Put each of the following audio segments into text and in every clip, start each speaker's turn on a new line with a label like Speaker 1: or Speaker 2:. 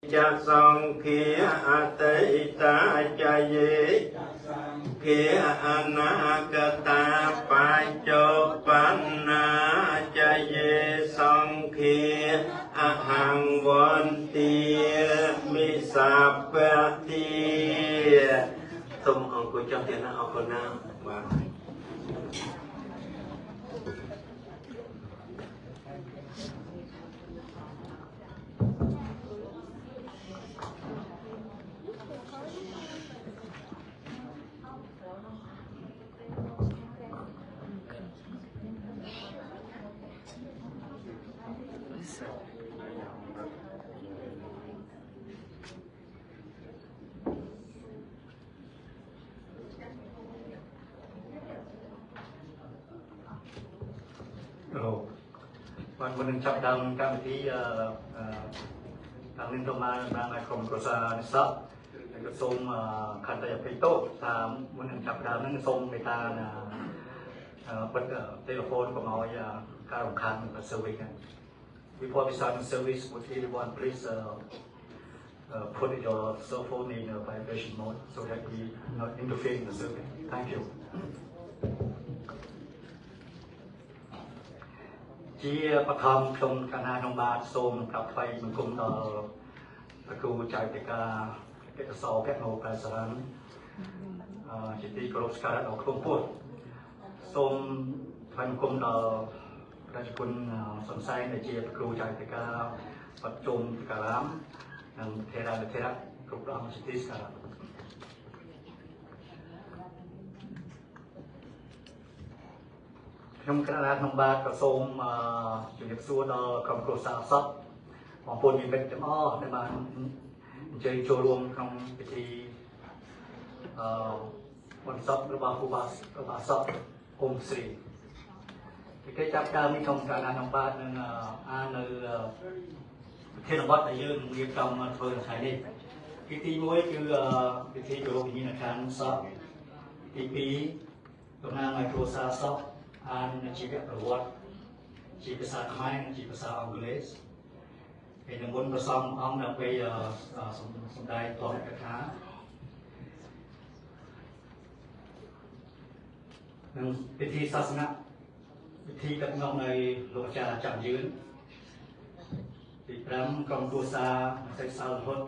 Speaker 1: cha song kia atita chaye kia anagata pacho panna chaye song kia ahang vonti misapati tum ông cô cho tiền nào ông cô nào vàวันวันหนึ่งจับดังการที่ทางนินโตมาทางไอคอมโกซานิสับแล้วก็ส่งคันตยาพิโต้ตามวันหนึ่งจับดังนั้นส่งในตาเปิดเทเลโฟนของเราการลงคันกับเซอร์วิสกัน Before we start the service, would anyone please put your cell phone in vibration mode so that we not interfere in the service. Thank you. ជាបឋមក្នុងគណៈនំបាទសូមក្រាបថ្វាយបង្គំដល់ព្រះគ្រូចៅតិកាកិត្តិសោភៈនោប្រសានជាទីគោរពស្ការៈដល់ក្នុងពុទ្ធសូមថ្វាយបង្គំដល់ព្រះគុណសង្ស័យដែលជាព្រះគ្រូចៅតិកាបច្ចុប្បន្នការាមនិងថេរៈគ្រប់អង្គជាទីស្ការៈខ្ញុំគណៈក្នុងបាទក៏សូមជំរាបសួរដល់ក្រុមគ្រួសារសពបងប្អូនមិត្តទាំងអស់ដែលបានអញ្ជើញចូលរួមក្នុងពិធីបុណ្យសពរបស់គូបាសពអ៊ុំស្រីគេចាប់ដើមក្នុងគណៈក្នុងបាទនឹងអាននៅប្រធានបទដែលយើងរៀបចំធ្វើនៅថ្ងៃនេះពិធី1គឺពិធីគោរពវិញ្ញាណក្ខន្ធសពទី2តំណាងឲ្យគ្រួសារសពអានជីវប្រវត្តិជាភាសាខ្មែរនិងជាភាសាអង់គ្លេសហើយនឹងមុនប្រសំអង្គដើម្បីសម្ដែងធម្មកថានិងពិធីសាសនាពិធីដឹកនាំនៃលោកអាចារ្យចាំយឿនទី5ក្រុមគ្រួសារសិក្សារហូត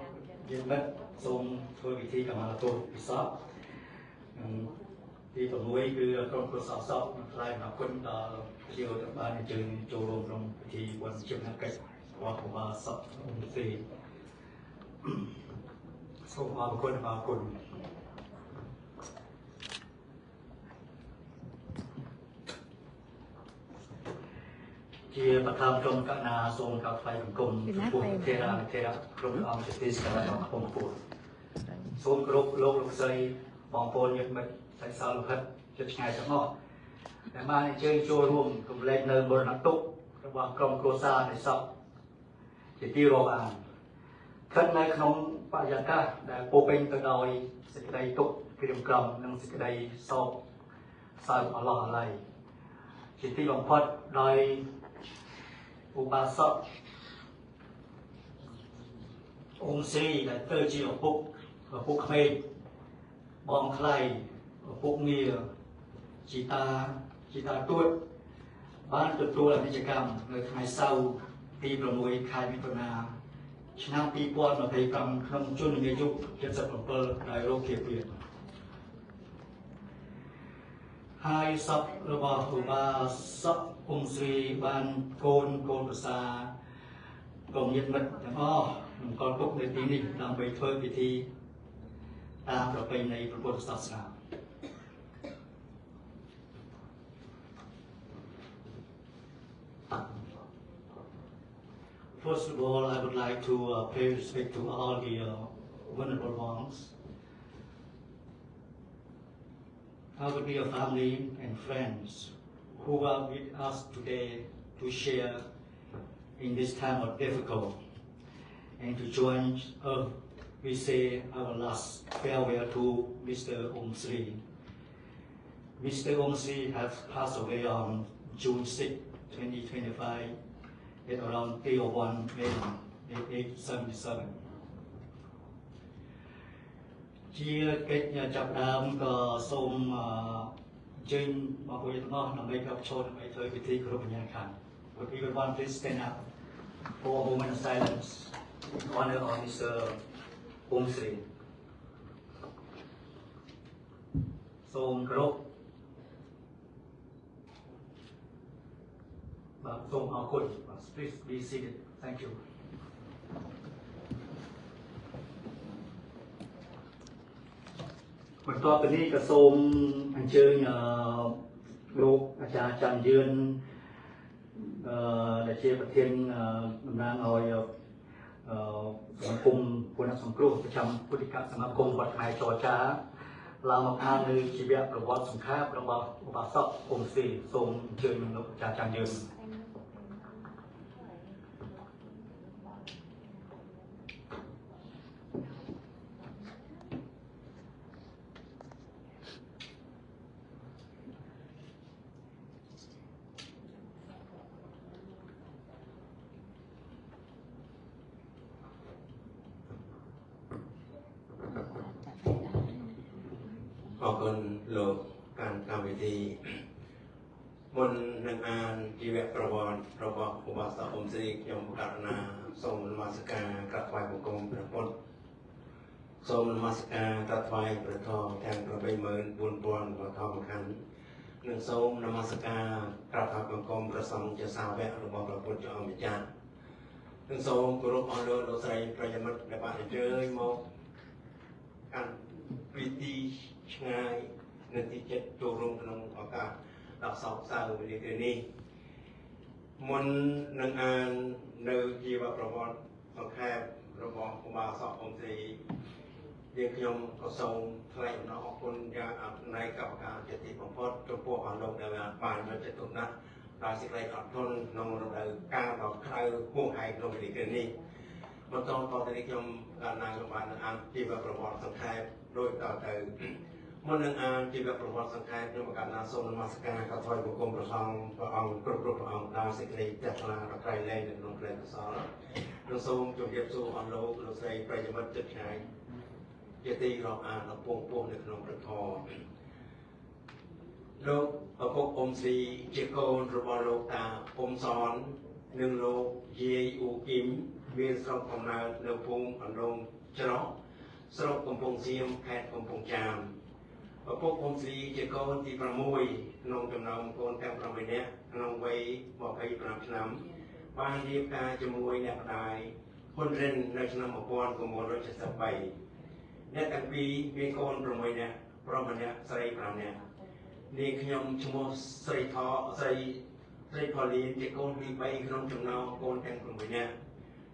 Speaker 1: យានមិត្តសូមធ្វើពិធីកម្មលទោសពិសោធន៍ទី6គឺក្រុមគ្រួសារសពថ្លែងអរគុណដល់ជារដ្ឋបាលអញ្ជើញចូលរួមក្នុងពិធីបុណ្យជិមនកិច្ចរបស់គូបាសពអ៊ុំស្រីសូមអរគុណជាប្រធានក្រុមកណ្ណាសូមកាត់ថ្វាយបង្គំចំពោះថេរៈគ្រប់អង្គជាទីស្ការៈរបស់បងប្អូនសូមគោរពលោកស្រីបងប្អូនញាតិមិត្តសិក្សាលោហិតជិតឆ្ងាយទាំងអស់ដែលបានអញ្ជើញចូលរួមរំលែកនៅមរណទុក្ខរបស់ក្រុមគ្រួសារនៃសពជាទីរាប់អានស្ថិតនៅក្នុងបរិយាកាសដែលពោពេញទៅដោយសេចក្តីទុក្ខក្រៀមក្រំនិងសេចក្តីសោកសៅអឡោះអាល័យជាទីបំផុតដោយឧបាសកអ៊ុំស្រីដែលទៅជាឪពុកក្មេកបងថ្លៃឪពុកងារជីតាទួតបានទទួលអនិច្ចកម្មនៅថ្ងៃសៅរ៍ទី6ខែមិថុនាឆ្នាំ2025ក្នុងជន្មាយុ77ដោយរោគភាពរាហើយសពរបស់ឧបាសកអ៊ុំស្រីបានកូនប្រសាក្រុមញាតិមិត្តទាំងអស់នឹងកល់ទុកនៅទីនេះដើម្បីធ្វើពិធីតាមប្រពៃណីព្រះពុទ្ធសាសនា First of all, I would like to pay respect to all the venerable monks, our dear family and friends who are with us today to share in this time of difficult and to join us. We say our last farewell to Mr. Aum Sri. Mr. Aum Sri has passed away on June 6, 2025 at around 3:01 a.m. at age 77. ជាកិច្ចចាប់ដើមក៏សូមជើញមកពួកយើងទាំងអស់ដើម្បីប្រកបចូលដើម្បីធ្វើពិធីគោរពបញ្ញាខាង Would everyone please stand up for a moment of silence in honor of Mr. Om Sri សូមគោរពបាទសូមអរគុណ Please be seated. Thank you. បន្ទាប់ពីនេះក៏សូមអញ្ជើញលោកអាចារ្យច័ន្ទយឿនដែលជាប្រធានតំណាងឲ្យសង្គមពលរដ្ឋសង្គ្រោះប្រចាំពុទ្ធិកសមាគមវត្តខ្មែរចរចាឡើងមកអាននៅជីវប្រវត្តិសង្ខេបរបស់ឧបាសកអ៊ុំស៊ីសូមអញ្ជើញលោកអាចារ្យច័ន្ទយឿន
Speaker 2: អរគុណលោកកម្មវិធីមុននឹងអានជីវប្រវត្តិរបស់ឧបាសកអ៊ុំស៊ីខ្ញុំករណាសូមនមស្ការក្រាបថ្វាយបង្គំព្រះពុទ្ធសូមនមស្ការក្រាបថ្វាយព្រះធម៌ទាំង84000ព្រះធម្មខណ្ឌនិងសូមនមស្ការក្រាបថ្វាយបង្គំព្រះសង្ឃជាសាវករបស់ព្រះពុទ្ធអង្គម្ចាស់និងសូមគោរពអរលោកស្រីប្រិយមិត្តដែលបានអញ្ជើញមកកាន់ពិធីឆ្ងាយនៅទីចិត្តចូលរួមក្នុងឱកាសដ៏សោកសៅវេលានេះមុននឹងអាននៅជីវប្រវត្តិសង្ខេបរបស់ឧបាសកអ៊ុំស៊ីយើងខ្ញុំក៏សូមថ្លែងអំណរអគុណយ៉ាងអត្ថន័យកម្មការជាទីបំផុតចំពោះអស់លោកដែលបានយកចិត្តទុកដាក់ដល់សេចក្តីអត់ធន់ក្នុងរដូវកាលដ៏ក្តៅហួសហេតុក្នុងវេលានេះបន្តទៅនេះខ្ញុំបានអានជីវប្រវត្តិសង្ខេបដោយតទៅមុននឹងអានជីវប្រវត្តិសង្ខេបខ្ញុំកណ្ណាសូមនមស្ការក៏ថ្វាយបង្គំព្រះអង្គគ្រប់ព្រះអង្គដល់សេចក្តីជ្រះថ្លាដ៏ក្រៃលែងនៅក្នុងព្រះកុសលនិងសូមជម្រាបសួរអស់លោកស្រីប្រិយមិត្តជិតឆ្ងាយជាទីរាប់អានដ៏ពងពោះនៅក្នុងព្រះធម៌លោកឪពុកអ៊ុំស៊ីជាកូនរបស់លោកតាអ៊ុំសននិងលោកយាយអ៊ូគីមមានស្រុកកំណើតនៅភូមិអណ្ដូងច្រកស្រុកកំពង់សៀមខេត្តកំពង់ចាមឪពុកអ៊ុំស៊ីជាកូនទី6ក្នុងចំណោមកូនទាំង8នាក់ក្នុងវ័យ25ឆ្នាំបានរៀបការជាមួយអ្នកម្ដាយហ៊ុនរិននៅឆ្នាំ1973អ្នកទាំងពីរមានកូន6នាក់ប្រុសម្នាក់ស្រី5នាក់នាងខ្ញុំឈ្មោះស្រីផលីនជាកូនទី3ក្នុងចំណោមកូនទាំង6នាក់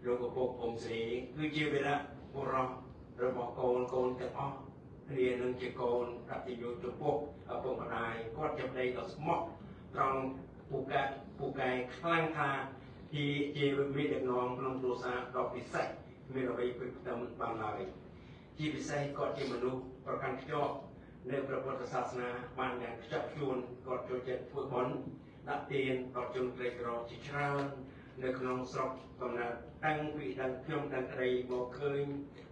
Speaker 2: លោកឪពុកអ៊ុំស៊ីគឺជាវីរបុរសរបស់កូនទាំងអស់គ្នានឹងជាកូនកតញ្ញូចំពោះឪពុកម្ដាយគាត់ជាប្តីដ៏ស្មោះត្រង់ពូកែខ្លាំងថាជាវិដឹកនាំក្នុងគ្រួសារដ៏ពិសេសមានអ្វីពិតផ្ទឹមបានឡើយជាពិសេសគាត់ជាមនុស្សប្រកាន់ខ្ជាប់នៅព្រះពុទ្ធសាសនាបានយ៉ាងខ្ជាប់ខ្ជួនគាត់ចូលចិត្តធ្វើបុណ្យដាក់ទានដល់ជនក្រីក្រជាច្រើននៅក្នុងស្រុកកំណើតតាំងពីដឹងខ្ញុំដឹងក្តីមកឃើញ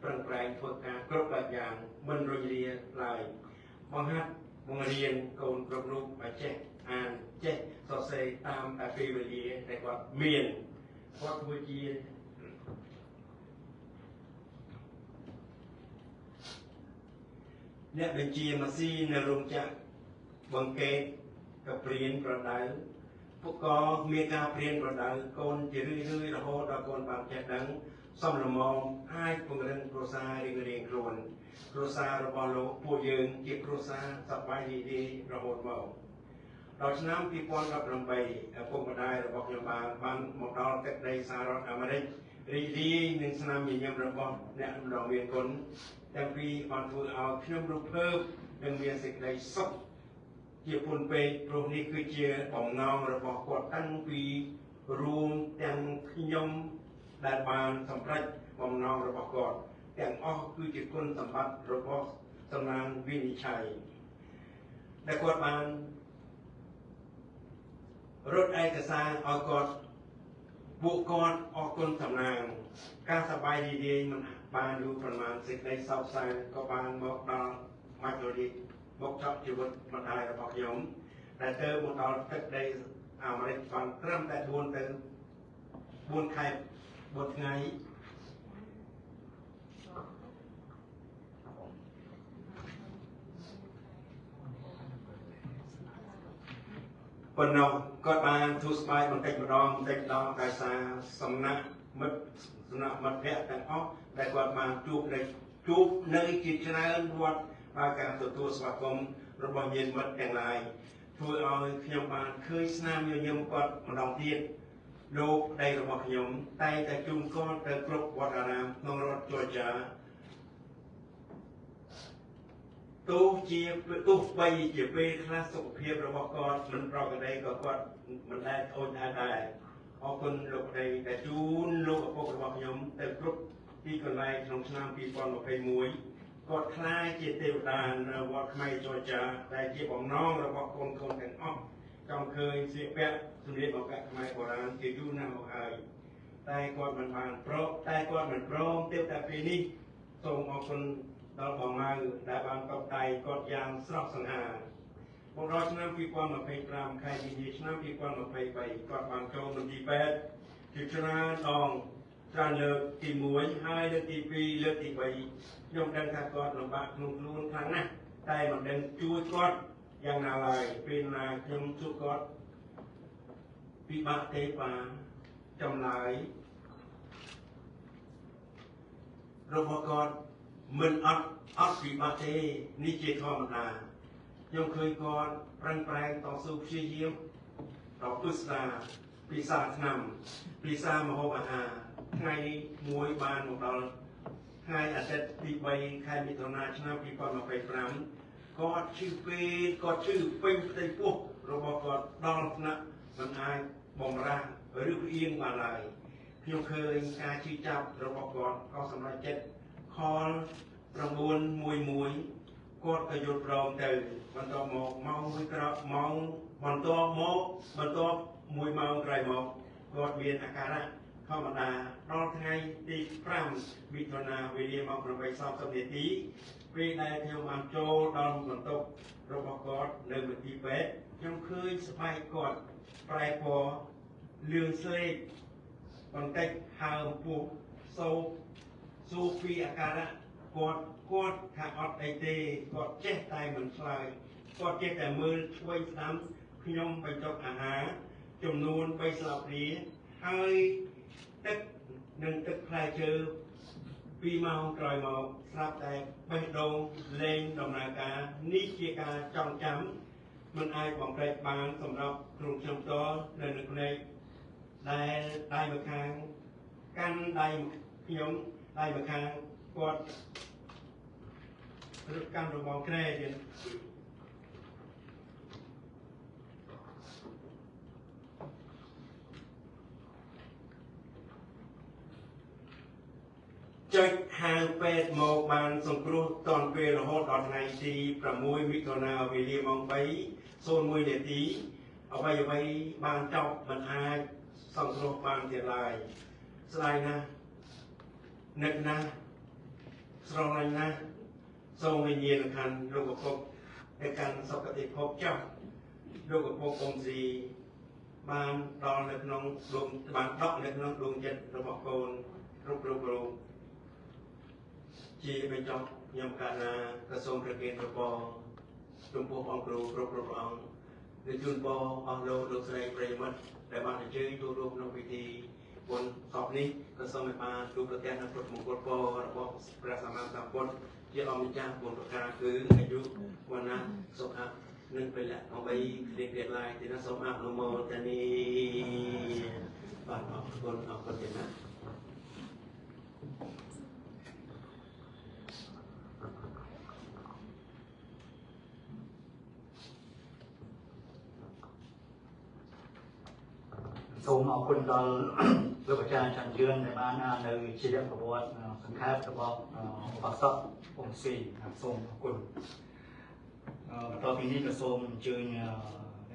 Speaker 2: ប្រឹងប្រែងធ្វើការគ្រប់បែបយ៉ាងមិនរុញរាឡើយបង្ហាត់បង្រៀនកូនគ្រប់រូបឲ្យចេះអានចេះសរសេរតាមតែពេលវេលាដែលគាត់មានគាត់ធ្វើជាអ្នកបញ្ជាម៉ាស៊ីននៅរោងចក្របង្កេតកព្រៀនប្រដៅពួកក៏មានការព្រៀនប្រដៅកូនជារឿយរហូតដល់កូនបានចេះដឹងសំលមងអាចពង្រឹងគ្រួសាររៀងខ្លួនគ្រួសាររបស់លោកពួកយើងជាគ្រួសារសប្បាយរីករាយរហូតមកដល់ឆ្នាំ2018ឪពុកម្ដាយរបស់ខ្ញុំបានមកដល់ទឹកដីសហរដ្ឋអាមេរិករីករាយនឹងស្នាមញញឹមរបស់អ្នកដ៏មានគុណទាំងពីរបានធ្វើឲ្យខ្ញុំរំភើបនិងមានសេចក្តីសុខជាពុនពេកព្រោះនេះគឺជាបំណងរបស់គាត់តាំងពីរួមទាំងខ្ញុំដែលបានសម្រេចបំណងរបស់គាត់ទាំងអស់គឺជាគុណសម្បត្តិរបស់សំណាងវិនិច្ឆ័យដែលគាត់បានរត់ឯកសារឲ្យគាត់ពួកគាត់អរគុណសំណាងការសប្បាយរីករាយមិនប បានយូរប្រមាណសេចក្តីសោកសៅក៏បានមកដល់មករីមកចប់ជីវិតម្ដាយរបស់ខ្ញុំដែលទៅមកដល់ទឹកដីអាមេរិកបានត្រឹមតែ4 ខែ 4 ថ្ងៃប៉ុណ្ណោះគាត់បានទូស្បាយបន្តិចម្ដងដោយសារសំណាក់មិត្តភ័ក្តិទាំងអស់ដែលគាត់បានជួបនៅជាច្រើនវត្តហើយការទទួលស្វាគមន៍របស់ញាតិមិត្តទាំងឡាយធ្វើឲ្យខ្ញុំបានឃើញស្នាមញញឹមគាត់ម្ដងទៀតលោកដីរបស់ខ្ញុំតែងតែជូនគាត់ទៅគ្រប់វត្តអារាមក្នុងរដ្ឋ Georgia ទោះបីជាពេលខ្លះសុខភាពរបស់គាត់មិនប្រក្រតីក៏គាត់មិនដែលអូនដែរអរគុណលោកដីដែលជូនលោកឪពុករបស់ខ្ញុំទៅគ្រប់ទីកន្លែងក្នុងឆ្នាំ 2021 គាត់ខ្លាចជាទេវតានៅវត្តខ្មែរ Georgia ដែលជាបំណងរបស់កូនទាំងអស់ចង់ឃើញស្លៀកពាក់សម្លៀកបំពាក់ខ្មែរបុរាណជាយូរណាស់មកហើយតែគាត់មិនព្រមទេតែពេលនេះសូមអរគុណដល់បងម៉ៅដែលបានតបដៃគាត់យ៉ាងស្រស់សង្ហាមកដល់ឆ្នាំ 2025 ខែមីនាឆ្នាំ 2023 គាត់បានចូលមន្ទីរពេទ្យជាច្រើនលើកទី 1 ហើយលើកទី 2 លើកទី 3 ខ្ញុំដឹងថាគាត់លំបាកក្នុងខ្លួនខ្លាំងណាស់តែមិនដឹងជួយគាត់យ៉ាងណាឡើយពេលណាខ្ញុំជួបគាត់ពិបាកទេបានចម្លើយរបស់គាត់មិនអត់ពិបាកទេនេះជាធម្មតាខ្ញុំឃើញគាត់ប្រឹងប្រែងតស៊ូព្យាយាមដល់ពុស្ដាពិសាឆ្នាំពិសមហូបអាហារថ្ងៃមួយបានមកដល់ថ្ងៃអាទិត្យទី 3 ខែមិថុនាឆ្នាំ 2025 គាត់ឈឺពេកគាត់ឈឺពេញផ្ទៃពោះរបស់គាត់ដល់ថ្នាក់មិនអាចបំរាស់ឬផ្អៀងបានឡើយខ្ញុំឃើញការជឿចាប់របស់គាត់ក៏សម្រេចចិត្តខល 911 គាត់ក៏យល់ព្រមទៅបន្ទាប់មកម៉ោងមួយក្រោយម៉ោងបន្ទាប់1ម៉ោងក្រោយមកគាត់មានអាការៈធម្មតាដល់ថ្ងៃទី 5 មិថុនាវេលាម៉ោង 8:30 នាទីពេលដែលខ្ញុំបានចូលដល់បន្ទប់របស់គាត់នៅមន្ទីរពេទ្យខ្ញុំឃើញស្បែកគាត់ប្រែពណ៌លឿងស្លេកបន្តិចហើមពោះសួរពីអាការៈគាត់ថាអត់អីទេគាត់ចេះតែមិនឆ្លើយគាត់ចេះតែមើលឆ្វេងស្ដាំខ្ញុំបញ្ចុកអាហារចំនួន 3 ស្លាបព្រាហើយទឹកផ្លែឈើ 2 ម៉ោងក្រោយមកស្រាប់តែបេះដូងលែងដំណើរការនេះជាការចងចាំមិនអាចបំភ្លេចបានសម្រាប់ក្រុមខ្ញុំផ្ទាល់នៅលើភ្នែកដែលដៃម្ខាងកាន់ដៃខ្ញុំដៃម្ខាងគាត់រឹកកាន់របងក្រែទៀតចុចហាងពេទ្យមកបានសង្គ្រោះតាន់ពេលរហូតដល់ថ្ងៃទី 6 មិថុនាវេលាម៉ោង 3:01 នាទីអ្វីបានចប់មិនអាចសង្គ្រោះបានទៀតឡើយស្ដាយណាស់នឹកណាស់ស្រឡាញ់ណាស់សូមវិញ្ញាណក្ខន្ធលោកឪពុកទៅកាន់សុគតិភពចុះលោកឪពុកអ៊ុំស៊ីបានដល់នៅក្នុងដួងបានដកនៅក្នុងដួងចិត្តរបស់កូនគ្រប់រូបជាបញ្ចប់ខ្ញុំកណាក្រសួងប្រគេនប្រពរចំពោះអង្គគ្រូគ្រប់អង្គនិងជូនពរអស់លោកស្រីប្រិយមិត្តដែលបានអញ្ជើញចូលរួមក្នុងពិធីបុណ្យសពនេះក៏សូមឲ្យបានជួបប្រទះនូវពុទ្ធមង្គលពររបស់ព្រះសម្មាសម្ពុទ្ធជាអម្ចាស់បុណ្យប្រការគឺអាយុវណ្ណៈសុខៈនិងពលៈអ្វីគ្លៀងគ្លាតឡាយទីណាសូមអនុមោទនីបាទអរគុណទៀតណា
Speaker 1: សូមអរគុណដល់លោកអាចារ្យច័ន្ទយឿនដែលបានអាននៅជីវប្រវត្តិសង្ខេបរបស់ឧបាសកអ៊ុំស៊ីសូមអរគុណបន្តពីនេះក៏សូមអញ្ជើញអ្ន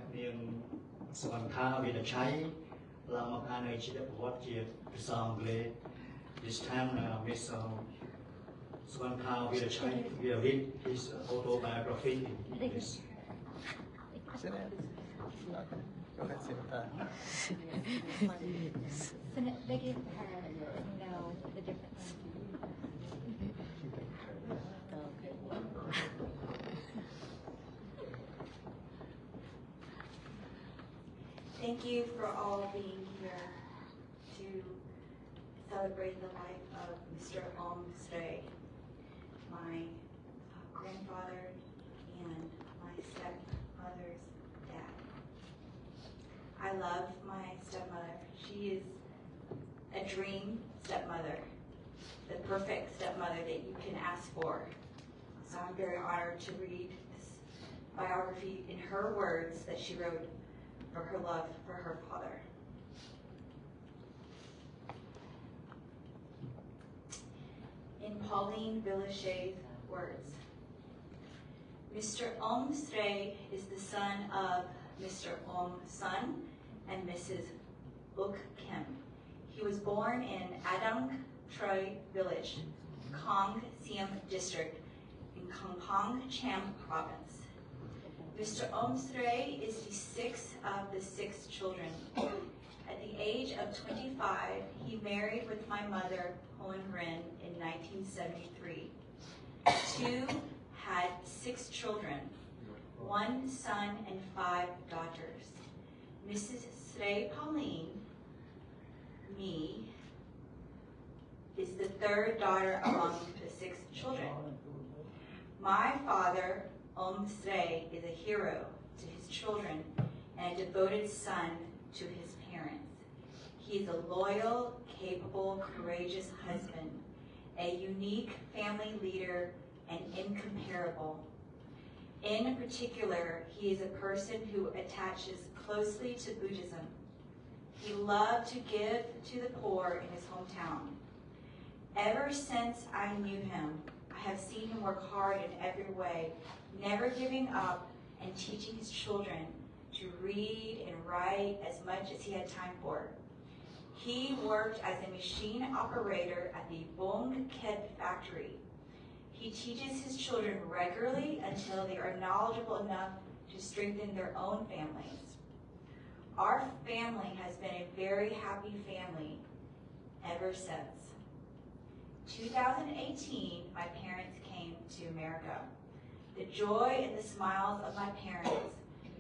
Speaker 1: កនាងសវណ្ណថាវិនិច្ឆ័យឡើងមកអាននៅជីវប្រវត្តិជាភាសាអង់គ្លេស This time Miss Swantha Virachai, we read his autobiography in English.
Speaker 3: Go ahead, Sinita.
Speaker 4: They give her know the difference.
Speaker 5: Thank you for all being here to celebrate the life of Mr. Om Sre, my grandfather and my stepmother's dad. I love my stepmother. She is a dream stepmother, the perfect stepmother that you can ask for. So I'm very honored to read this biography in her words that she wrote for her love for her father. In Pauline Villachet's words, Mr. Om Sre is the son of Mr. Om Sun and Mrs. Uk Kim. He was born in Adang Troy Village, Khong Siem District in Kampong Cham Province. Mr. Om Sre is the sixth of the 6 children. At the age of 25, he married with my mother, Hoon Rin, in 1973. 2 had 6 children, 1 son and 5 daughters. Mrs. Sre Pauline, me, is the 3rd daughter among the 6 children. My father, Om Sre, is a hero to his children and a devoted son to his parents. He is a loyal, capable, courageous husband, a unique family leader, and incomparable. In particular, he is a person who attaches closely to Buddhism. He loved to give to the poor in his hometown. Ever since I knew him, I have seen him work hard in every way, never giving up and teaching his children to read and write as much as he had time for. He worked as a machine operator at the Bong Ket factory. He teaches his children regularly until they are knowledgeable enough to strengthen their own families. Our family has been a very happy family ever since. 2018, my parents came to America. The joy and the smiles of my parents,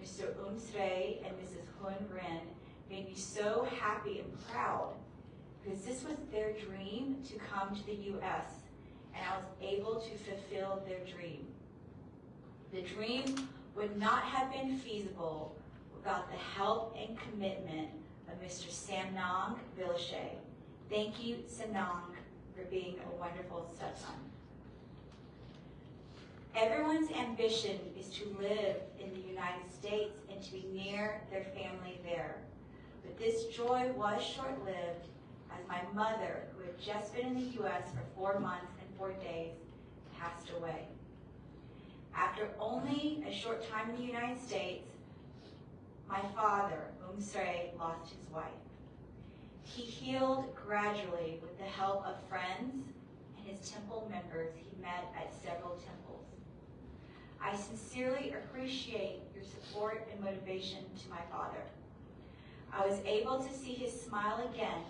Speaker 5: Mr. Um Sre and Mrs. Hoon Rin, made me so happy and proud because this was their dream to come to the U.S. and I was able to fulfill their dream. The dream would not have been feasible without the help and commitment of Mr. Samnang Villachet. Thank you, Samnang, for being a wonderful stepson. Everyone's ambition is to live in the United States and to be near their family there. But this joy was short-lived as my mother, who had just been in the U.S. for 4 months and 4 days, passed away. After only a short time in the United States, my father, Um Sre, lost his wife. He healed gradually with the help of friends and his temple members he met at several temples. I sincerely appreciate your support and motivation to my father. I was able to see his smile again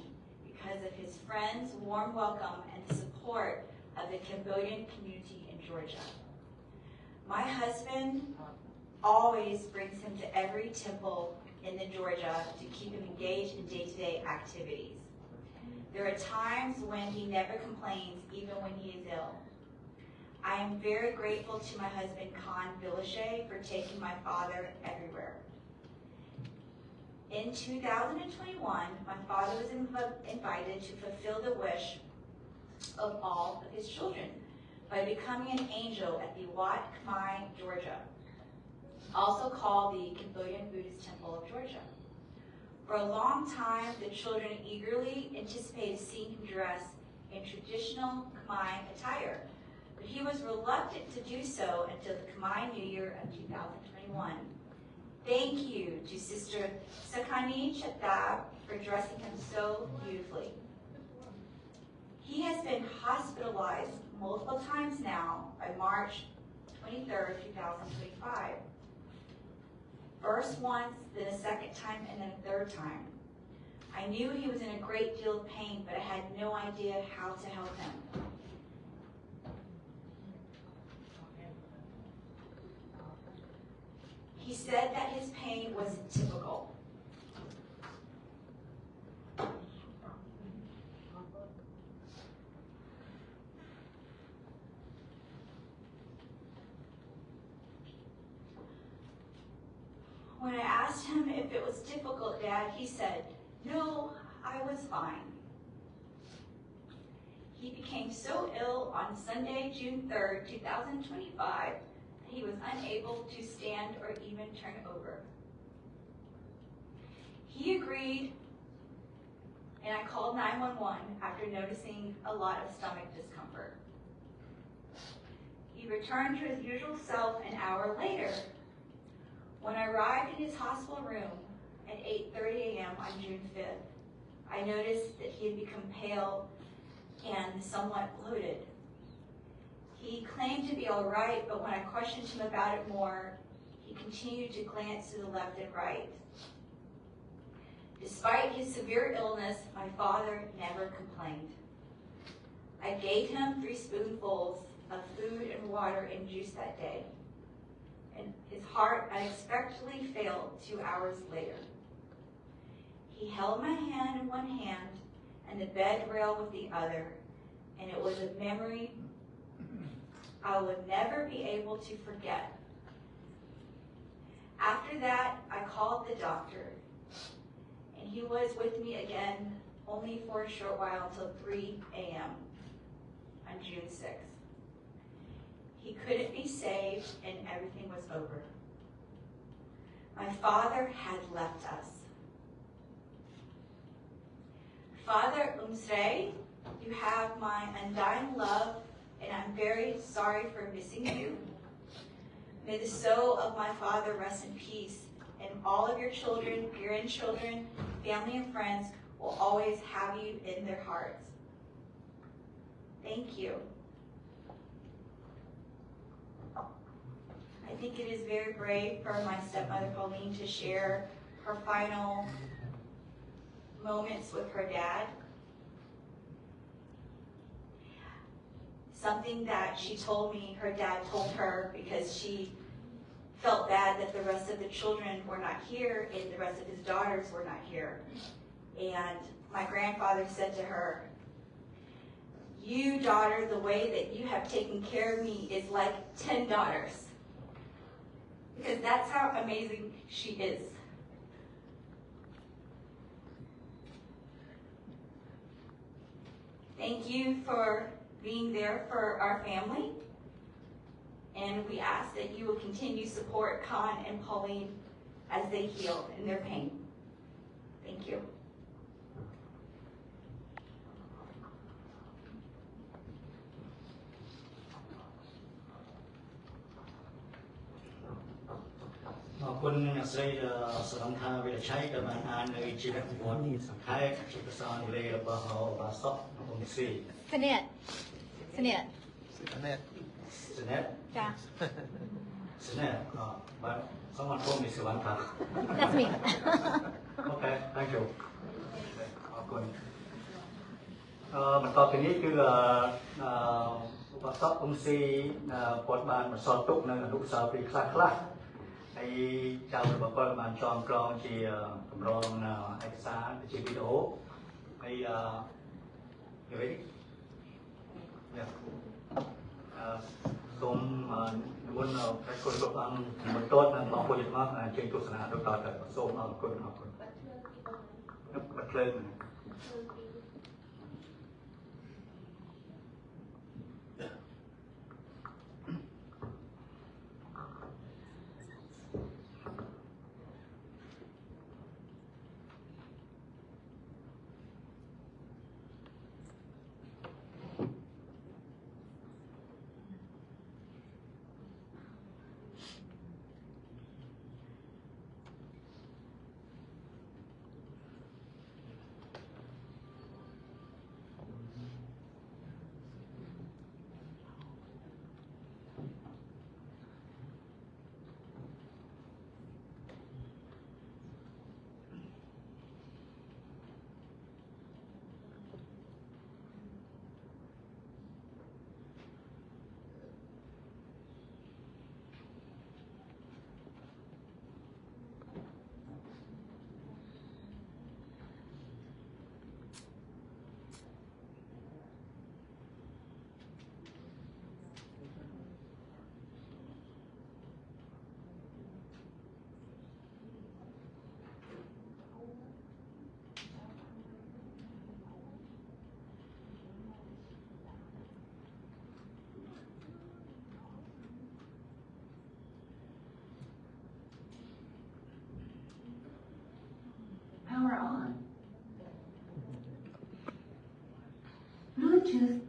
Speaker 5: because of his friends' warm welcome and the support of the Cambodian community in Georgia. My husband always brings him to every temple in Georgia to keep him engaged in day-to-day activities. There are times when he never complains, even when he is ill. I am very grateful to my husband, Khan Villachet, for taking my father everywhere. In 2021, my father was invited to fulfill the wish of all of his children by becoming an angel at the Wat Khmer, Georgia, also called the Cambodian Buddhist Temple of Georgia. For a long time, the children eagerly anticipated seeing him dress in traditional Khmer attire, but he was reluctant to do so until the Khmer New Year of 2021. Thank you to Sister Sakani Chatab for dressing him so beautifully. He has been hospitalized multiple multiple times now by March 23rd, 2025. First once, then a second time, and then a third time. I knew he was in a great deal of pain, but I had no idea how to help him. He said that his pain was typical. When I asked him if it was difficult, Dad, he said, "No, I was fine." He became so ill on Sunday, June 3rd, 2025, that he was unable to stand or even turn over. He agreed, and I called 911 after noticing a lot of stomach discomfort. He returned to his usual self an hour later. When I arrived in his hospital room at 8:30 a.m. on June 5th, I noticed that he had become pale and somewhat bloated. He claimed to be all right, but when I questioned him about it more, he continued to glance to the left and right. Despite his severe illness, my father never complained. I gave him 3 spoonfuls of food and water and juice that day, and his heart unexpectedly failed 2 hours later. He held my hand in one hand and the bed rail with the other, and it was a memory I would never be able to forget. After that, I called the doctor, and he was with me again only for a short while until 3 a.m. on June 6th. He couldn't be saved, and everything was over. My father had left us. Father Umsre, you have my undying love, and I'm very sorry for missing you. May the soul of my father rest in peace, and all of your children, grandchildren, family, and friends will always have you in their hearts. Thank you. I think it is very brave for my stepmother Pauline to share her final moments with her dad. Something that she told me her dad told her because she felt bad that the rest of the children were not here and the rest of his daughters were not here. And my grandfather said to her, "You, daughter, the way that you have taken care of me is like 10 daughters." Because that's how amazing she is. Thank you for being there for our family. And we ask that you will continue to support Khan and Pauline as they heal in their pain. Thank you.
Speaker 1: Hãy subscribe cho kênh Ghiền Mì Gõ để không bỏ lỡ những video hấp dẫn.
Speaker 4: สนิทสนิท
Speaker 3: Annette.
Speaker 1: Senet,
Speaker 4: จ้ะ
Speaker 1: Senet, but someone told me Savanta.
Speaker 4: That's me.
Speaker 1: Okay, thank you. ขอบคุณបន្តពីនេះគឺឧបសគ្គអង្គស៊ីគាត់បានបន្សល់ទុកនៅអនុស្សាវរីយ៍ខ្លះៗហើយចៅរបស់គាត់បានចងក្រងជាកម្រងឯកសារជាវីដេអូហើយនិយាយសូមនិមន្តព្រះគុណគ្រប់អង្គបន្ទាត់និងបងប្អូនទាំងអស់ជើញទស្សនាដូចតទៅសូមអរគុណបាត់ភ្លើង
Speaker 6: Bluetooth.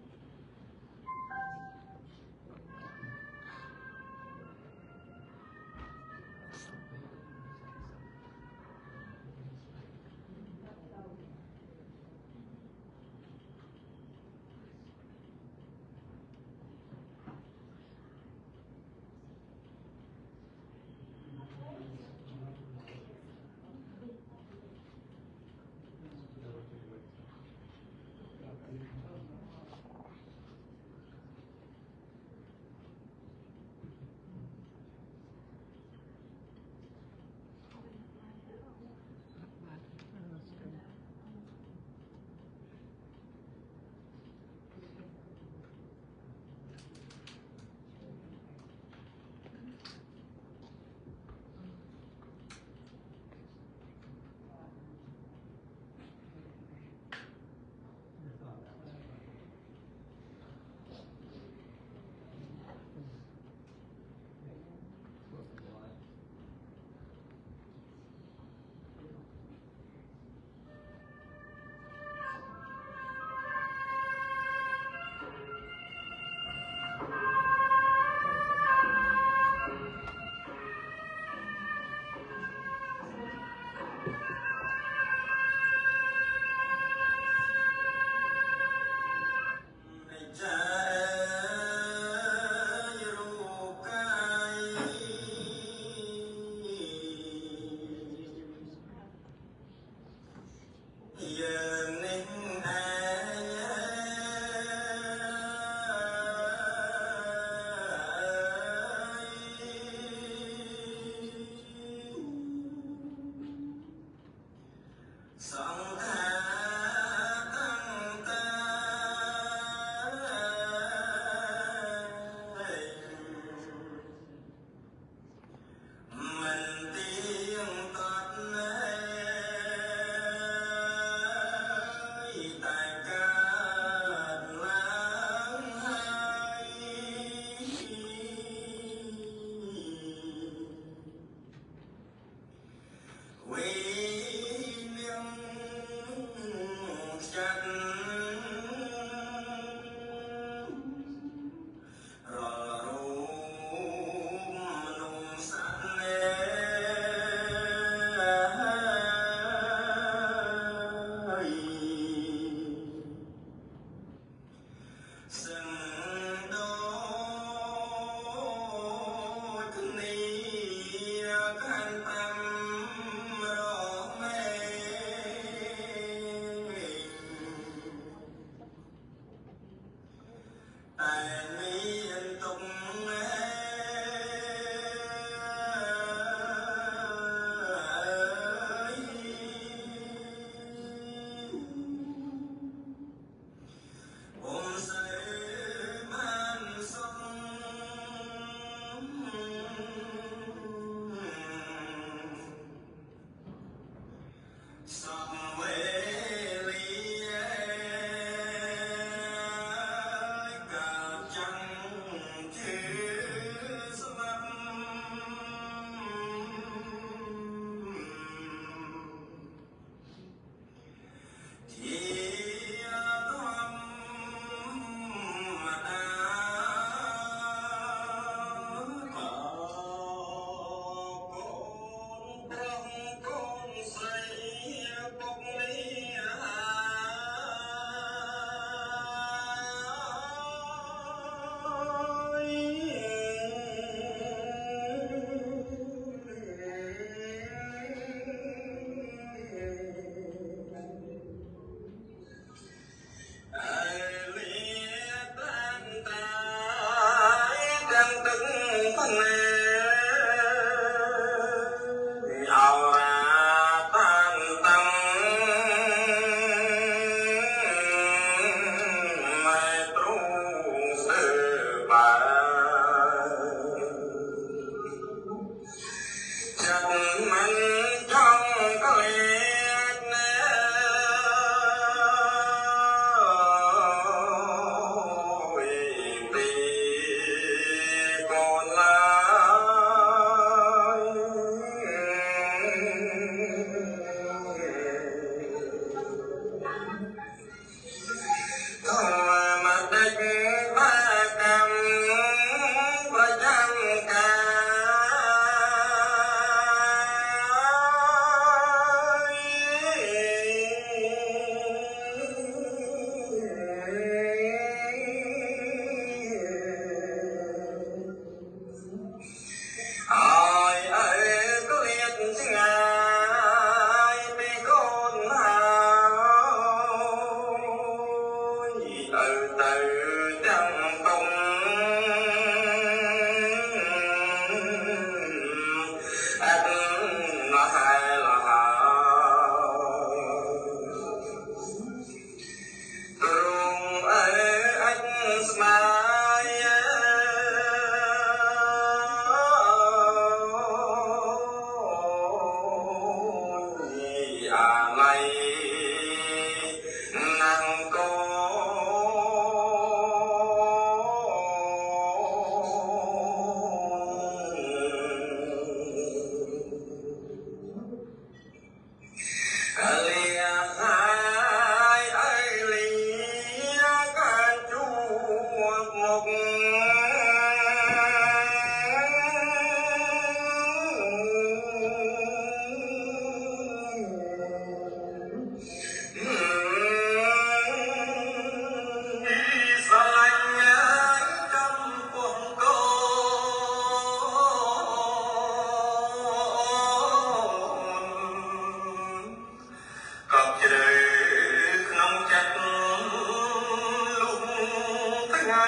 Speaker 6: ថ្ងៃ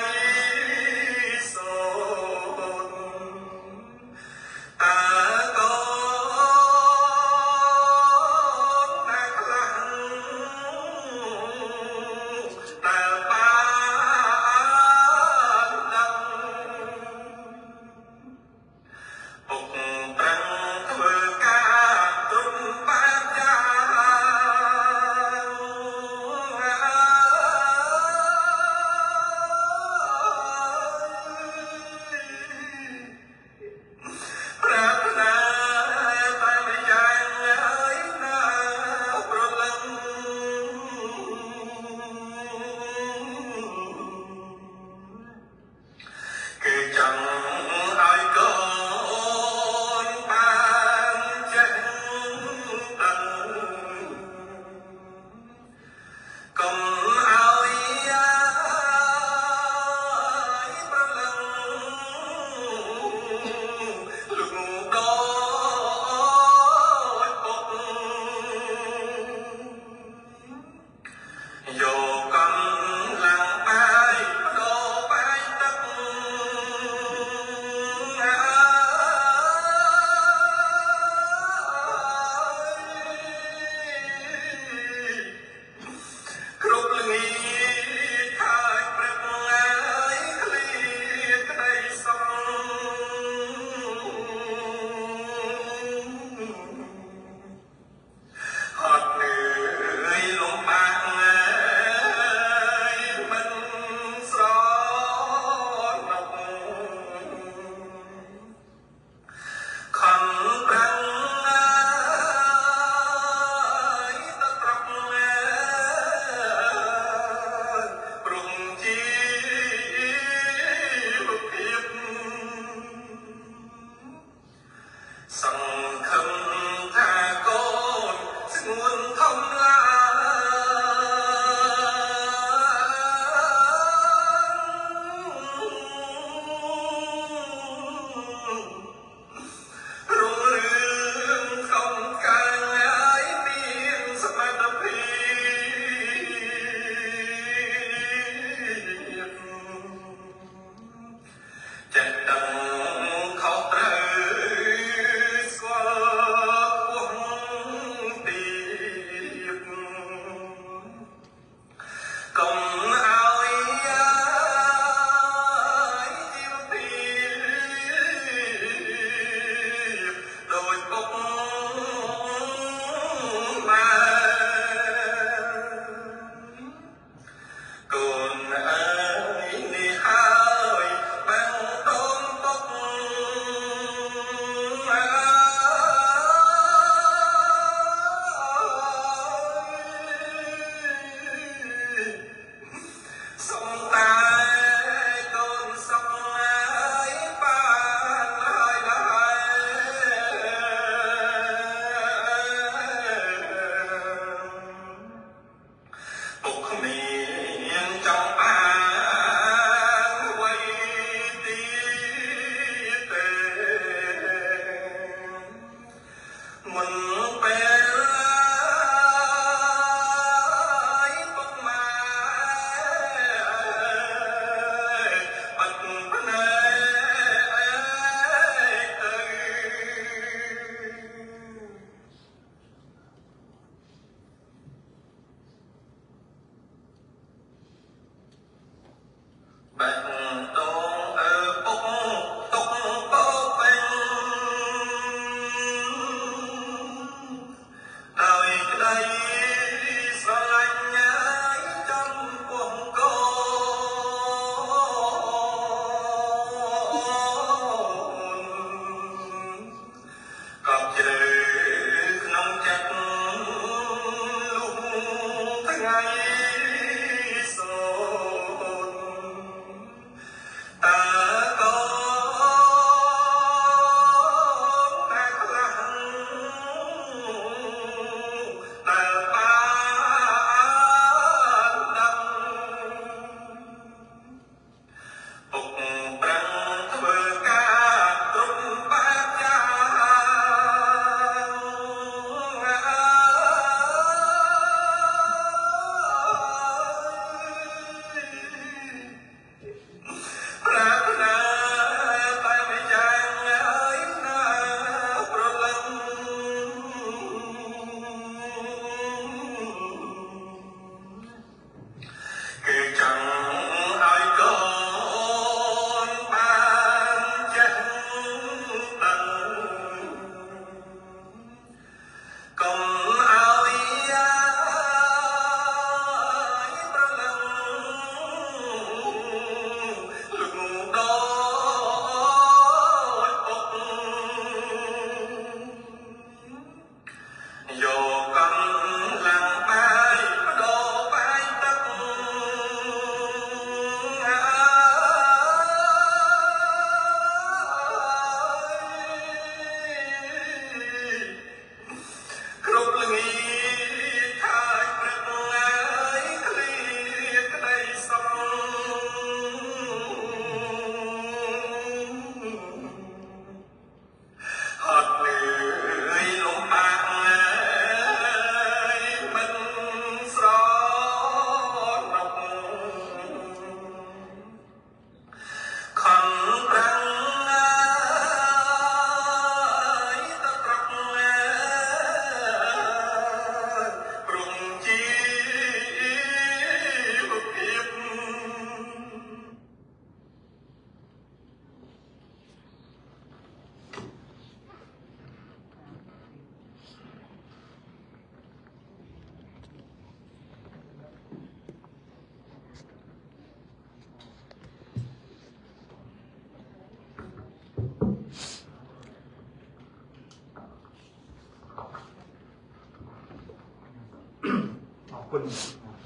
Speaker 1: คุณ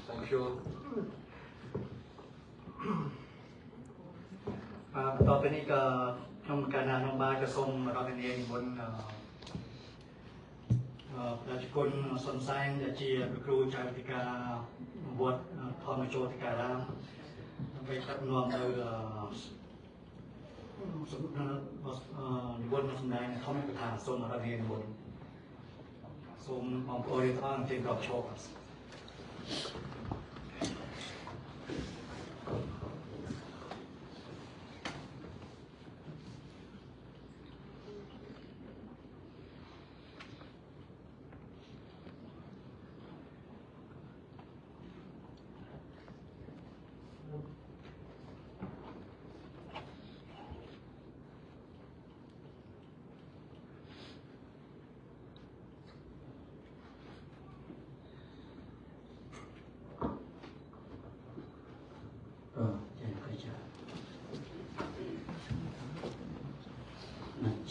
Speaker 1: thank you ต่อไปนี้ก็ทำการน้องบาจะส่งเราเป็นเองบนราชกุลสนไซน์จะเชียร์ครูชาวติกาบวชทอมโจติการามไปตัดนวมโดยสมนิบนสมนายเขาไม่ประทานส่งเราเองบนส่งมองโอริทอนเจนกับโชค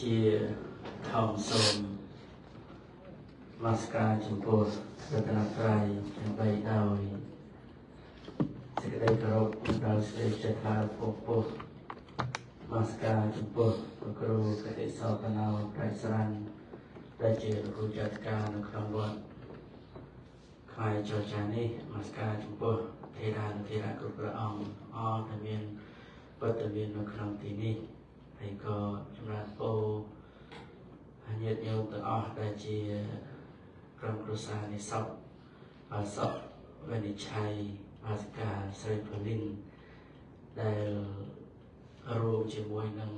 Speaker 6: ជាខំសូមមាសការចំពោះរតនត្រ័យទាំងបីដោយសេចក្តីគោរពដល់សេចក្តីចិត្តថ្លាពោះពោះមាសការចំពោះព្រះគ្រូកតិសោតនោប្រៃស្រាន់ដែលជាគ្រូចាត់ការនៅក្នុងវត្តខ្មែរចរចានេះមាសការចំពោះថេរានុថេរៈគ្រប់ព្រះអង្គអរដែលមានវត្តមាននៅក្នុងទីនេះហើយក៏ចម្រើនពរញាតិញោមទាំងអស់ដែលជាក្រុមគ្រួសារនៃសពបាសកវិនិច្ឆ័យបាសិកាស្រីផលីនដែលរួមជាមួយនឹង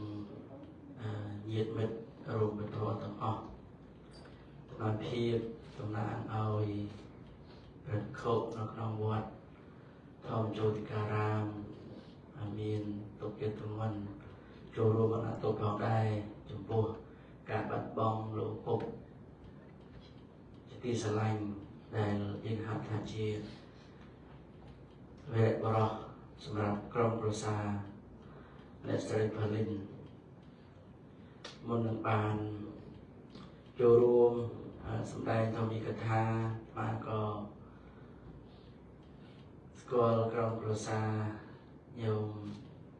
Speaker 6: ញាតិមិត្តរួមមិត្តធម៌ទាំងអស់បានភាពតំណាងឲ្យព្រះខុនៅក្នុងវត្តធម្មជោតិការាមមានទុក្ខយទមិនចូលរួមអនុទោសផងដែរចំពោះការបាត់បង់លោកពុកជាទីស្រឡាញ់ដែលយើងហៅថាជាវេរបរោះសម្រាប់ក្រុមគ្រួសារអ្នកស្រីផលីនមុននឹងបានចូលរួមសម្ដែងធម្មិកថាបានក៏ស្គាល់ក្រុមគ្រួសារញោម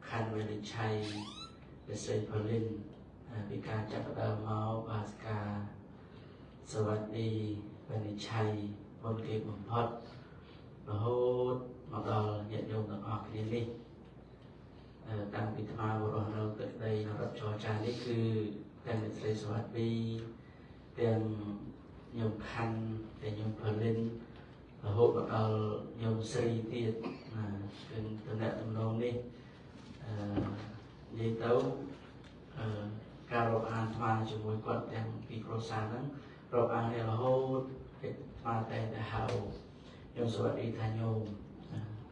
Speaker 6: ខណ្ឌវិនិច្ឆ័យអ្នកស្រីផលីនពីការចាប់ផ្ដើមមកបាសកាសวัสดีវិនិច្ឆ័យមុនគេបំផុតរហូតមកដល់ញាតិញោមទាំងអស់គ្នានេះតាំងពីថ្មបរោះនៅទឹកដីនៅរដ្ឋចរចានេះគឺទាំងអ្នកស្រីសวัสดีទាំងញោមខណ្ឌទាំងញោមផលិនរហូតមកដល់ញោមស្រីទៀតគឺតំណែងតំណងនេះនិយាយទៅការរាប់អានថ្មជាមួយគាត់ទាំងពីគ្រួសារហ្នឹងរាប់អានរហូតថ្មតែហៅញោមសวัสดีថាញោម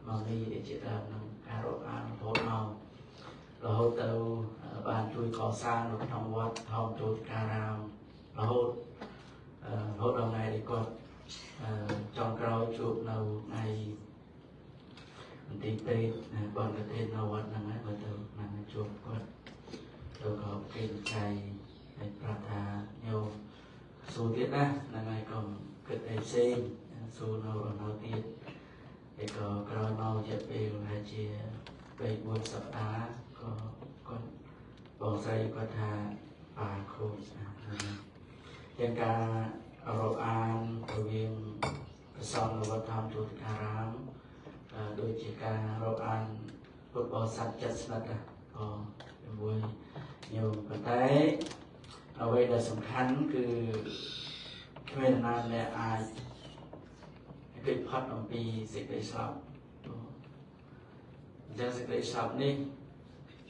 Speaker 6: មកនេះជាដើមនឹងការរាប់អានរហូតទៅបានជួយកសាងនៅក្នុងវត្តធម្មជោតិការាមរហូតដល់ថ្ងៃដែលគាត់ចុងក្រោយជួបនៅថ្ងៃមន្ទីរពេទ្យបានប្រធាននៅវត្តហ្នឹងហើយគាត់ទៅបានជួបគាត់ទៅក៏គេចៃហើយប្រាប់ថាញោមសួរទៀតណាហ្នឹងហើយក៏គិតអីផ្សេងសួរនៅទៀតហើយក៏ក្រោយមកជាពេលហើយជា3-4សប្តាហ៍ក៏គាត់បងស្រីគាត់ថាបាខូចទាំងការរាប់អានរវាងប្រសងវត្តធម្មជោតិការាមដូចជាការរាប់អានពុទ្ធបរិស័ទចិត្តស្និទ្ធក៏ជាមួយញោមប៉ុន្តែអ្វីដែលសំខាន់គឺគ្មានណាម្នាក់អាចគេផុតអំពីសេចក្តីស្លាប់អញ្ចឹងសេចក្តីស្លាប់នេះ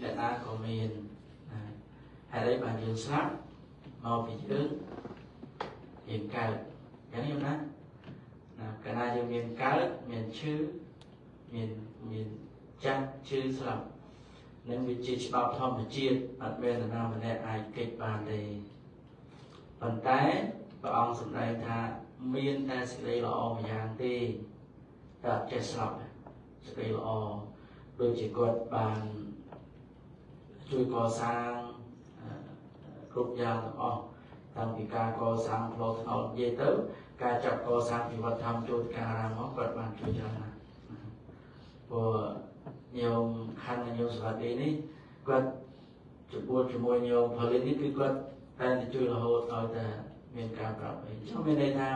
Speaker 6: អ្នកណាក៏មានហើយបានយើងស្លាប់មកពីយើងកើតអញ្ចឹងណាកាលណាយើងមានកើតមានឈឺមានចាស់ឈឺស្លាប់នឹងវាជាច្បាប់ធម្មជាតិអត់មាននរណាម្នាក់អាចគេចបានទេប៉ុន្តែព្រះអង្គសម្ដែងថាមានតែសេចក្តីល្អម្យ៉ាងទេតែអត់ចេះស្លាប់សេចក្តីល្អដូចជាគាត់បានជួយកសាងគ្រប់យ៉ាងទាំងអស់ តាំងពីការកសាងផ្លូវថ្នល់និយាយទៅការចាប់កសាងពិវត្តធម្មចូលការអារាមមកគាត់បានជួយច្រើនណាស់ព្រោះញោមខណ្ឌញោមសវត្ថិនេះគាត់ជួបជាមួយញោមផលិតនេះគឺគាត់តែទៅជួយរហូតឲ្យតែមានការប្រាប់អីចឹងមានន័យថា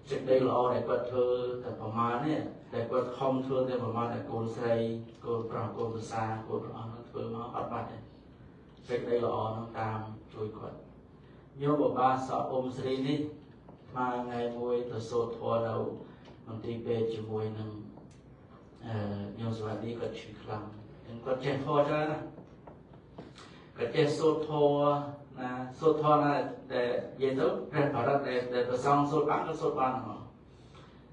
Speaker 6: សេចក្តីល្អដែលគាត់ធ្វើតែប្រមាណនេះតែគាត់ខំធ្វើតែប្រមាណតែកូនស្រីកូនប្រុសកូនប្រសាកូនប្រុសហ្នឹងធ្វើមកអត់បាត់ទេសេចក្តីល្អហ្នឹងតាមជួយគាត់ញោមបបាសក់អ៊ុំស្រីនេះមកថ្ងៃមួយទៅសូត្រធម៌នៅមន្ទីរពេទ្យជាមួយនឹងញោមសវត្ថិគាត់ឈឺខ្លាំងហើយគាត់ចេះធម៌ច្រើនណាគាត់ចេះសូត្រធម៌ណាសូត្រធម៌ណាដែលនិយាយទៅព្រះបរិត្តដែលប្រសងសូត្របានក៏សូត្របានហ្នឹង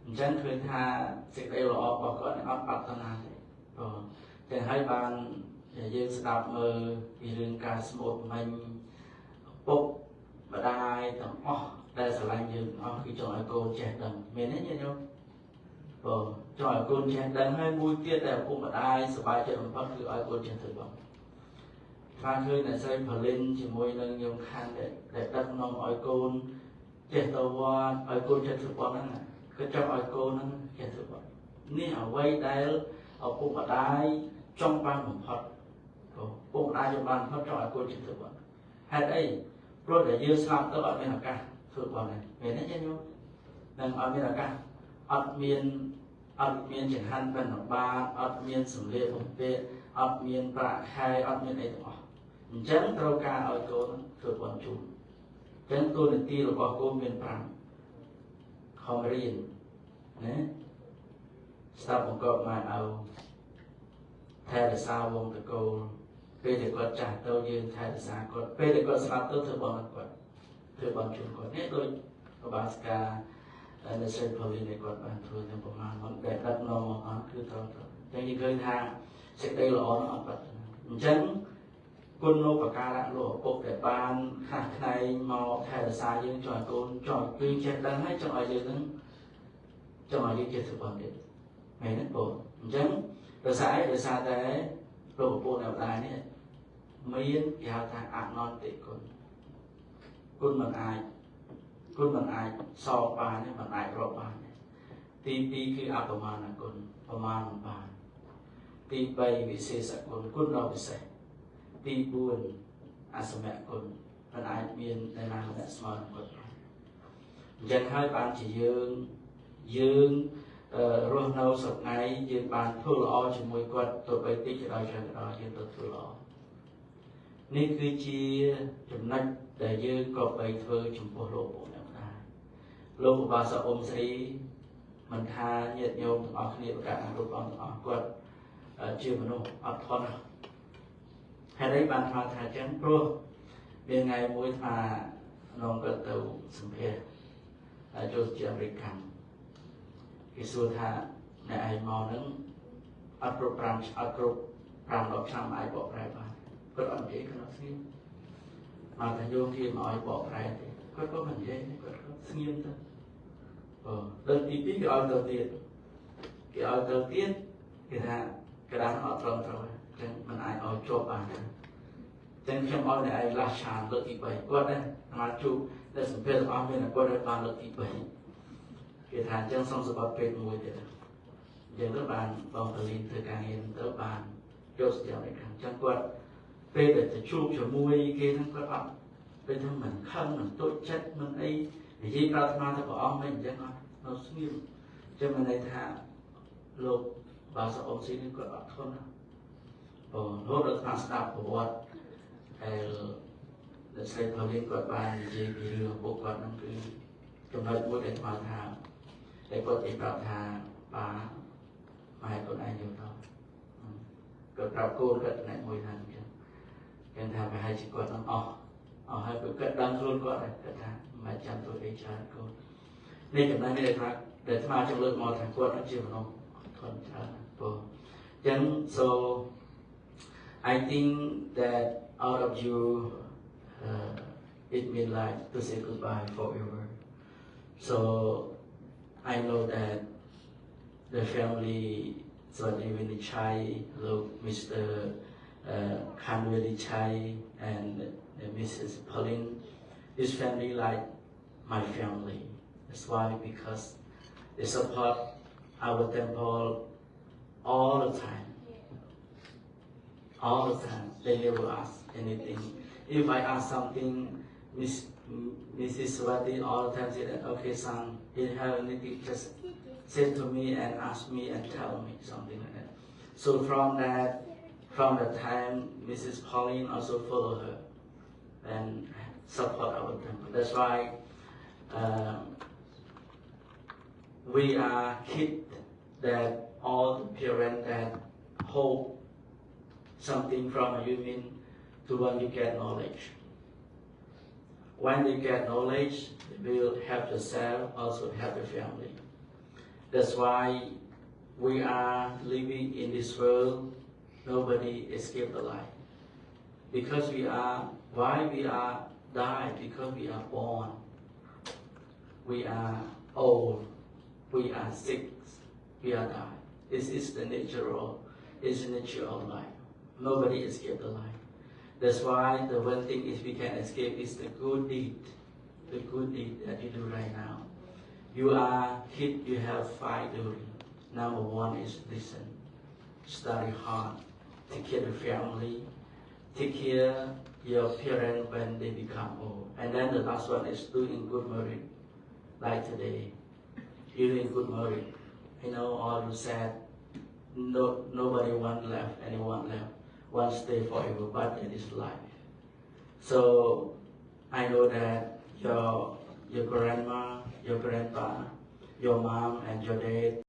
Speaker 6: អញ្ចឹងឃើញថាសេចក្តីល្អរបស់គាត់អត់បាត់ទៅណាទេតែហើយបានយើងស្ដាប់មើលពីរឿងការស្មូតមិញពុកម្ដាយទាំងអស់ដែលស្រឡាញ់យើងទាំងអស់គឺចង់ឲ្យកូនចេះដឹងមានទេញាតិញោមចង់ឲ្យកូនចេះដឹងហើយមួយទៀតដែលឪពុកម្ដាយសប្បាយចិត្តបំផុតគឺឲ្យកូនចេះធ្វើបងថាឃើញអ្នកស្រីផលិនជាមួយនឹងញោមខណ្ឌដែលដឹកនាំឲ្យកូនចេះទៅវត្តឲ្យកូនចេះធ្វើបងហ្នឹងគឺចង់ឲ្យកូនហ្នឹងចេះធ្វើបងនេះអ្វីដែលឪពុកម្ដាយចង់បានបំផុតឪពុកម្ដាយចង់បានបំផុតចង់ឲ្យកូនចេះធ្វើបងហេតុអីព្រោះតែយើងស្លាប់ទៅអត់មានឱកាសធ្វើបងទេមែនទេញោមនឹងអត់មានឱកាសអត់មានចង្ហាន់បិណ្ឌបាតអត់មានសម្លៀកបំពាក់អត់មានប្រាក់ខែអត់មានអីទាំងអស់អញ្ចឹងត្រូវការឲ្យកូនធ្វើបន់ជូនអញ្ចឹងតួនាទីរបស់កូនមាន5ខំរៀនណាស្ដាប់បង្គាប់ម៉ែឪថែរក្សាវងតកូលពេលដែលគាត់ចាស់ទៅយើងថែរក្សាគាត់ពេលដែលគាត់ស្លាប់ទៅធ្វើបន់គាត់ធ្វើបន់ជូនគាត់នេះដូចឧបាសិកានៅស្រីផលិននេះគាត់បានធ្វើទាំងប្រមាណមកតែដឹកនាំមកអត់គឺត្រូវតែយើងឃើញថាសេចក្តីល្អនោះអត់បាត់អញ្ចឹងគុណនូបការៈលោកឪពុកដែលបានខាស់ខ្នែងមកថែរក្សាយើងចង់ឲ្យកូនចង់គឺចេះដឹងហើយចង់ឲ្យយើងនឹងចង់ឲ្យយើងចេះធ្វើបន្តទៀតមែនទេបងអញ្ចឹងដោយសារតែលោកឪពុកអ្នកម្ដាយនេះមានគេហៅថាអនន្តគុណគុណមិនអាចសងបានទេមិនអាចរកបានទេទី2គឺអបមានគុណប្រមាណមិនបានទី3វិសេសគុណគុណដ៏ពិសេសទី4អសមយគុណមិនអាចមានតែណាម្នាក់ស្មើនឹងគាត់បានអញ្ចឹងហើយបានជាយើងរស់នៅសប្តាហ៍យើងបានធ្វើល្អជាមួយគាត់ទៅបីតិចក៏ដោយច្រើនក៏ដោយយើងទៅធ្វើល្អនេះគឺជាចំណុចដែលយើងក៏បីធ្វើចំពោះលោកปู่អ្នកតាលោកឧបាសកអ៊ុំស្រីមិនថាញាតិញោមទាំងអស់គ្នាប្រកាសគ្រប់អង្គទាំងអស់គាត់ជាមនុស្សអត់ធន់ណាស់ហេតុអីបានថាអញ្ចឹងព្រោះមានថ្ងៃមួយថានងគាត់ទៅសម្ភាសចូលជាអាមេរិកគេសួរថាអ្នកឯងមកហ្នឹងអត់គ្រប់5-10ឆ្នាំអាចបកប្រែបានគាត់អត់និយាយគាត់ស្ងៀមមកថាយោធាមកឲ្យបកប្រែទេគាត់ក៏មិននិយាយគាត់ស្ងៀមទៅដល់ទី2គេឲ្យទៅទៀតគេថាក្តារអត់ត្រឹមត្រូវចឹងមិនអាចឲ្យជាប់បានចឹងខ្ញុំឲ្យអ្នកឯងឡាស់ឆានលើកទី3គាត់ដែរមកជួបតែសម្ភារអស់មានគាត់ឲ្យបានលើកទី3គេថាចឹងសុំសម្បត្តិពេទ្យមួយទៀតយើងទៅបានបងតលីនធ្វើការងារទៅបានយកស្ទាវឯខាងចឹងគាត់ពេលដែលទៅជួបជាមួយគេហ្នឹងគាត់អត់ពេលថាមិនខឹងមិនទុច្ចចិត្តមិនអីនិយាយប្រាថ្នាទៅព្រះអង្គមិនអញ្ចឹងអត់នៅស្ងៀមចឹងមានន័យថាលោកបាសអ៊ុំស៊ីនេះគាត់អត់ធន់ណារហូតដល់ស្ដាប់ប្រវត្តិដែលស្រីផលិនគាត់បាននិយាយពីរឿងពួកគាត់ហ្នឹងគឺចំណុចមួយដែលស្មានថាតែគាត់និយាយប្រាប់ថាបាទម៉ែខ្លួនឯងយល់ទៅគាត់ប្រាប់កូនគាត់ណែមួយថាអញ្ចឹងគេថាប្រហែលជាគាត់នឹងអស់ហើយគាត់ដឹងខ្លួនគាត់គាត់ថាមិនចាំធ្វើអីច្រើនកូននេះចំណុចនេះដែលស្មានចង់លើកមកថាគាត់ជាមនុស្សធន់ច្រើនបងអញ្ចឹង so I think that all of you it mean like to say goodbye forever so I know that the family so even the Chai look Mr. Kanweli Chai and Mrs. Pauline his family like my family. That's why, because they support our temple all the time. All the time. They never ask anything. If I ask something, Mrs. Swati all the time said that, okay, son, if you have anything, just say to me and ask me and tell me, something like that. So from that time, Mrs. Pauline also follow her and support our temple. That's why we are kids that all the parents that hope something from a human to when you get knowledge. When they get knowledge, they will help yourself, also help your family. That's why we are living in this world. Nobody escapes the life. Because why we are die? Because we are born. We are old. We are sick. We are die. This is the nature of life. Nobody escapes the life. That's why the one thing is we can escape is the good deed. The good deed that you do right now. You are kid, you have 5 duty. Number 1 is listen, study hard, take care of your family, take care your parents when they become old. And then the last one is doing good merit, like today. You're doing good merit. I know all you said, nobody want left, anyone left. One stay forever, but it is life. So I know that your grandma, your grandpa, your mom and your dad